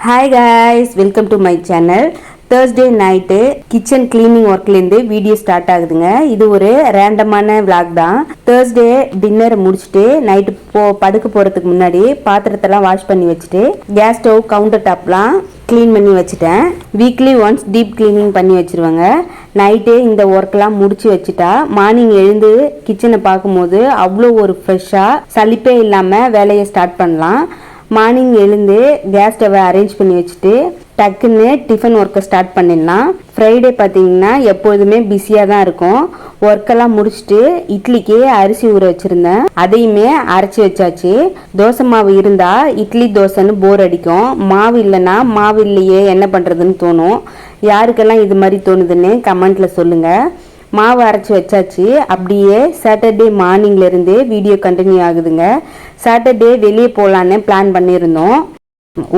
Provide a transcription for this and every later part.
Hi guys, welcome to my channel. Thursday night kitchen cleaning workலேருந்து video start ஆகுதுங்க. இது ஒரு ரேண்டமான vlog தான். Thursday டின்னர் முடிச்சிட்டு நைட் படுக்க போறதுக்கு முன்னாடி பாத்திரத்தெல்லாம் வாஷ் பண்ணி வச்சுட்டு கேஸ் ஸ்டவ் கவுண்டர் டாப்லாம் க்ளீன் பண்ணி வச்சுட்டேன். வீக்லி ஒன்ஸ் டீப் கிளீனிங் பண்ணி வச்சிருவாங்க. நைட்டே இந்த ஒர்க்லாம் முடிச்சு வச்சுட்டா மார்னிங் எழுந்து கிச்சனை பார்க்கும்போது அவ்வளோ ஒரு ஃப்ரெஷ்ஷாக சலிப்பே இல்லாமல் வேலையை ஸ்டார்ட் பண்ணலாம். மார்னிங் எழுந்து கேஸ் ஸ்டவ்வை அரேஞ்ச் பண்ணி வச்சுட்டு டக்குன்னு டிஃபன் ஒர்க்கை ஸ்டார்ட் பண்ணிடலாம். ஃப்ரைடே பார்த்தீங்கன்னா எப்பொழுதுமே பிஸியாக தான் இருக்கும். ஒர்க்கெல்லாம் முடிச்சுட்டு இட்லிக்கு அரிசி ஊற வச்சுருந்தேன், அதையுமே அரைச்சி வச்சாச்சு. தோசை மாவு இருந்தால் இட்லி தோசைன்னு போர் அடிக்கும். மாவு இல்லைன்னா மாவு இல்லையே என்ன பண்ணுறதுன்னு தோணும். யாருக்கெல்லாம் இது மாதிரி தோணுதுன்னு கமெண்ட்டில் சொல்லுங்கள். மாவு அரைச்சி வச்சாச்சு. அப்படியே சாட்டர்டே மார்னிங்லேருந்து வீடியோ கண்டினியூ ஆகுதுங்க. சாட்டர்டே வெளியே போகலான்னு பிளான் பண்ணியிருந்தோம்.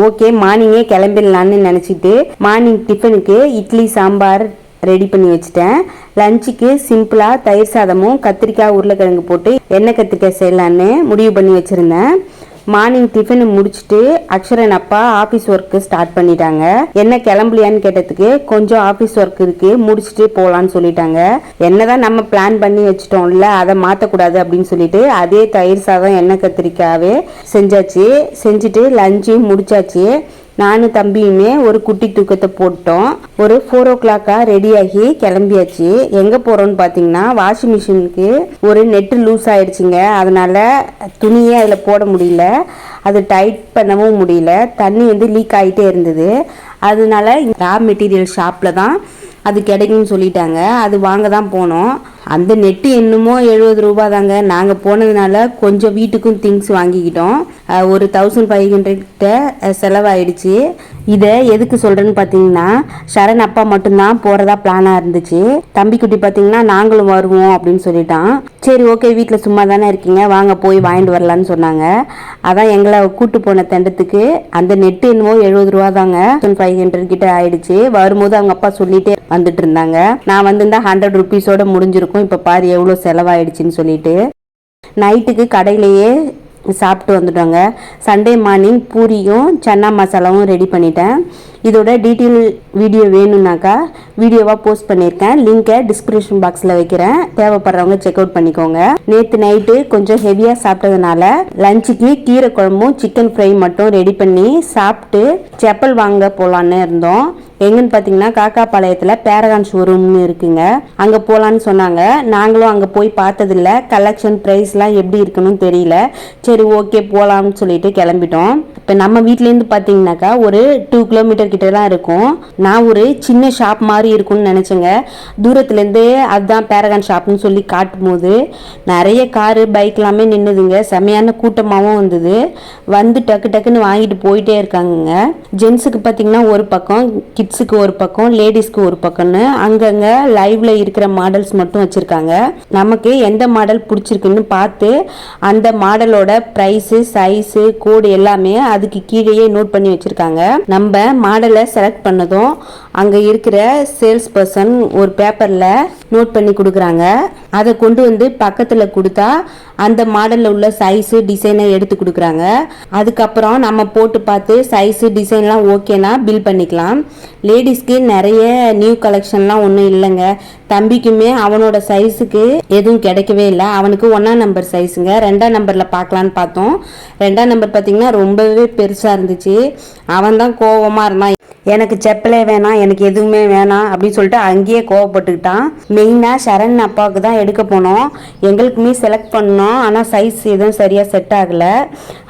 ஓகே, மார்னிங்கே கிளம்பிடலான்னு நினச்சிட்டு மார்னிங் டிஃபனுக்கு இட்லி சாம்பார் ரெடி பண்ணி வச்சுட்டேன். லஞ்சுக்கு சிம்பிளாக தயிர் சாதமும் கத்திரிக்காய் உருளைக்கிழங்கு போட்டு எண்ணெய் கத்திரிக்காய் செய்யலான்னு முடிவு பண்ணி வச்சுருந்தேன். மார்னிங் டிஃபனை முடிச்சுட்டு அக்ஷரன் அப்பா ஆஃபீஸ் ஒர்க்கு ஸ்டார்ட் பண்ணிட்டாங்க. என்ன கிளம்பலையான்னு கேட்டதுக்கு கொஞ்சம் ஆஃபீஸ் ஒர்க் இருக்கு, முடிச்சுட்டு போகலான்னு சொல்லிட்டாங்க. என்னதான் நம்ம பிளான் பண்ணி வச்சுட்டோம்ல, அதை மாற்றக்கூடாது அப்படின்னு சொல்லிட்டு அதே தயிர் சாதம் எண்ணெய் கத்திரிக்காவே செஞ்சாச்சு. செஞ்சுட்டு லஞ்சு முடிச்சாச்சு. நானும் தம்பியுமே ஒரு குட்டி தூக்கத்தை போட்டோம். ஒரு 4 o'clock ரெடியாகி கிளம்பியாச்சு. எங்கே போகிறோன்னு பார்த்தீங்கன்னா வாஷிங் மிஷினுக்கு ஒரு நெட்டு லூஸ் ஆயிடுச்சுங்க. அதனால் துணியே அதில் போட முடியல, அது டைட் பண்ணவும் முடியல. தண்ணி லீக் ஆகிட்டே இருந்தது. அதனால ரா மெட்டீரியல் ஷாப்பில் தான் அது கிடைக்கும்னு சொல்லிட்டாங்க. அது வாங்க தான் போனோம். அந்த நெட்டு என்னமோ 70 ரூபா தாங்க. நாங்கள் போனதுனால கொஞ்சம் வீட்டுக்கும் திங்ஸ் வாங்கிக்கிட்டோம். ஒரு 1500 கிட்ட செலவாயிடுச்சு. இதை எதுக்கு சொல்கிறேன்னு பார்த்தீங்கன்னா, சரண் அப்பா மட்டும்தான் போகிறதா பிளானாக இருந்துச்சு. தம்பிக்குட்டி பார்த்தீங்கன்னா நாங்களும் வருவோம் அப்படின்னு சொல்லிட்டான். சரி ஓகே, வீட்டில் சும்மா தானே இருக்கீங்க, வாங்க போய் வாங்கிட்டு வரலான்னு சொன்னாங்க. அதான் எங்களை கூட்டு போன தண்டத்துக்கு அந்த நெட்டு என்னமோ 70 ரூபா தாங்க. 1500 கிட்ட ஆயிடுச்சு. வரும்போது அவங்க அப்பா சொல்லிட்டே வந்துட்டு இருந்தாங்க. நான் வந்திருந்தா 100 rupees முடிஞ்சிருக்கும். இப்போ பாரு எவ்வளோ செலவாயிடுச்சுன்னு சொல்லிட்டு நைட்டுக்கு கடையிலேயே சாப்பிட்டு வந்துட்டோங்க. சண்டே மார்னிங் பூரியும் சன்னா மசாலாவும் ரெடி பண்ணிட்டேன். இதோட டீட்டெயில் வீடியோ வேணும்னாக்கா வீடியோவாக போஸ்ட் பண்ணியிருக்கேன். லிங்கை டிஸ்கிரிப்ஷன் பாக்ஸில் வைக்கிறேன், தேவைப்படுறவங்க செக் அவுட் பண்ணிக்கோங்க. நேற்று நைட்டு கொஞ்சம் ஹெவியாக சாப்பிட்டதுனால லஞ்சுக்கு கீரை குழம்பும் சிக்கன் ஃப்ரை மட்டும் ரெடி பண்ணி சாப்பிட்டு செப்பல் வாங்க போகலான்னு இருந்தோம். எங்கன்னு பார்த்தீங்கன்னா காக்காபாளையத்தில் பேரகான் ஷோரூம்னு இருக்குங்க, அங்கே போகலான்னு சொன்னாங்க. நாங்களும் அங்கே போய் பார்த்ததில்ல, கலெக்ஷன் ப்ரைஸ்லாம் எப்படி இருக்குன்னு தெரியல. சரி ஓகே போகலான்னு சொல்லிட்டு கிளம்பிட்டோம். இப்போ நம்ம வீட்டிலேருந்து பார்த்தீங்கன்னாக்கா ஒரு 2 கிலோமீட்டர் கிட்ட தான் இருக்கும். நான் ஒரு சின்ன ஷாப் மாதிரி இருக்கும்னு நினச்சேங்க. தூரத்துலேருந்தே அதுதான் பேரகான் ஷாப்னு சொல்லி காட்டும் போது நிறைய காரு பைக் எல்லாமே நின்றுதுங்க. செமையான கூட்டமாகவும் வந்தது. வந்து டக்கு டக்குன்னு வாங்கிட்டு போயிட்டே இருக்காங்க. ஜென்ஸுக்கு பார்த்தீங்கன்னா ஒரு பக்கம், கிட்ஸுக்கு ஒரு பக்கம், லேடிஸ்க்கு ஒரு பக்கம்னு அங்கங்கே லைவ்ல இருக்கிற மாடல்ஸ் மட்டும் வச்சுருக்காங்க. நமக்கு எந்த மாடல் பிடிச்சிருக்குன்னு பார்த்து அந்த மாடலோட ப்ரைஸு சைஸு கோடு எல்லாமே அதுக்கு கீழேயே நோட் பண்ணி வச்சுருக்காங்க. நம்ம மாடலை செலக்ட் பண்ணதும் அங்கே இருக்கிற சேல்ஸ் பர்சன் ஒரு பேப்பரில் நோட் பண்ணி கொடுக்குறாங்க. அதை கொண்டு வந்து பக்கத்தில் கொடுத்தா அந்த மாடலில் உள்ள சைஸு டிசைனை எடுத்து கொடுக்குறாங்க. அதுக்கப்புறம் நம்ம போட்டு பார்த்து சைஸு டிசைன்லாம் ஓகேனா பில் பண்ணிக்கலாம். லேடிஸ்க்கு நிறைய நியூ கலெக்ஷன்லாம் ஒன்றும் இல்லைங்க. தம்பிக்குமே அவனோட சைஸுக்கு எதுவும் கிடைக்கவே இல்லை. அவனுக்கு 1ஆம் நம்பர் சைஸுங்க. 2ஆம் நம்பரில் பார்க்கலான்னு பார்த்தோம். 2ஆம் நம்பர் பார்த்தீங்கன்னா ரொம்பவே பெருசாக இருந்துச்சு. அவன் தான் கோவமாக இருந்தான், எனக்கு செப்பலே வேணாம், எனக்கு எதுவுமே வேணாம் அப்படின்னு சொல்லிட்டு அங்கேயே கோவப்பட்டுக்கிட்டான். மெயினாக சரண் அப்பாவுக்கு தான் எடுக்க போனோம். எங்களுக்குமே செலக்ட் பண்ணோம், ஆனால் சைஸ் எதுவும் சரியாக செட் ஆகலை.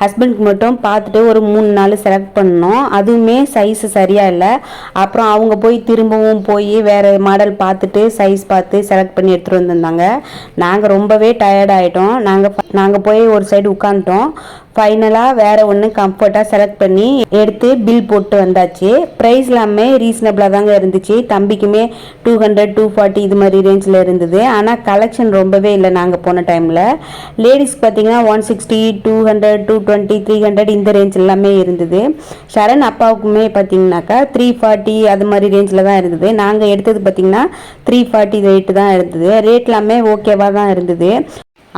ஹஸ்பண்டுக்கு மட்டும் பார்த்துட்டு ஒரு 3 நாள் செலக்ட் பண்ணோம். அதுவுமே சைஸ் சரியாக இல்லை. அப்புறம் அவங்க போய் திரும்பவும் போய் வேறு மாடல் பார்த்துட்டு சைஸ் பார்த்து செலக்ட் பண்ணி எடுத்துகிட்டு வந்திருந்தாங்க. நாங்கள் ரொம்பவே டயர்ட் ஆகிட்டோம். நாங்கள் போய் ஒரு சைடு உட்காந்துட்டோம். ஃபைனலாக வேறு ஒன்று கம்ஃபர்ட்டாக செலக்ட் பண்ணி எடுத்து பில் போட்டு வந்தாச்சு. ப்ரைஸ் எல்லாமே ரீசனபிளாக தாங்க இருந்துச்சு. தம்பிக்குமே 200 240 இது மாதிரி ரேஞ்சில் இருந்தது. ஆனால் கலெக்ஷன் ரொம்பவே இல்லை நாங்கள் போன டைமில். லேடிஸ்க்கு பார்த்தீங்கன்னா 160 200 220 300 இந்த ரேஞ்ச் எல்லாமே இருந்தது. சரண் அப்பாவுக்குமே பார்த்தீங்கன்னாக்கா 340 அது மாதிரி ரேஞ்சில் தான் இருந்தது. நாங்கள் எடுத்தது பார்த்தீங்கன்னா 340 ரேட்டு தான் இருந்தது. ரேட் எல்லாமே ஓகேவாக தான் இருந்தது.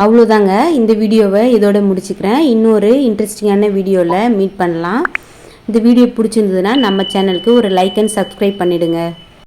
அவ்வளோதாங்க, இந்த வீடியோவை இதோட முடிச்சுக்கிறேன். இன்னொரு இன்ட்ரெஸ்டிங்கான வீடியோவில் மீட் பண்ணலாம். இந்த வீடியோ பிடிச்சிருந்ததுன்னா நம்ம சேனலுக்கு ஒரு லைக் அண்ட் சப்ஸ்கிரைப் பண்ணிடுங்க.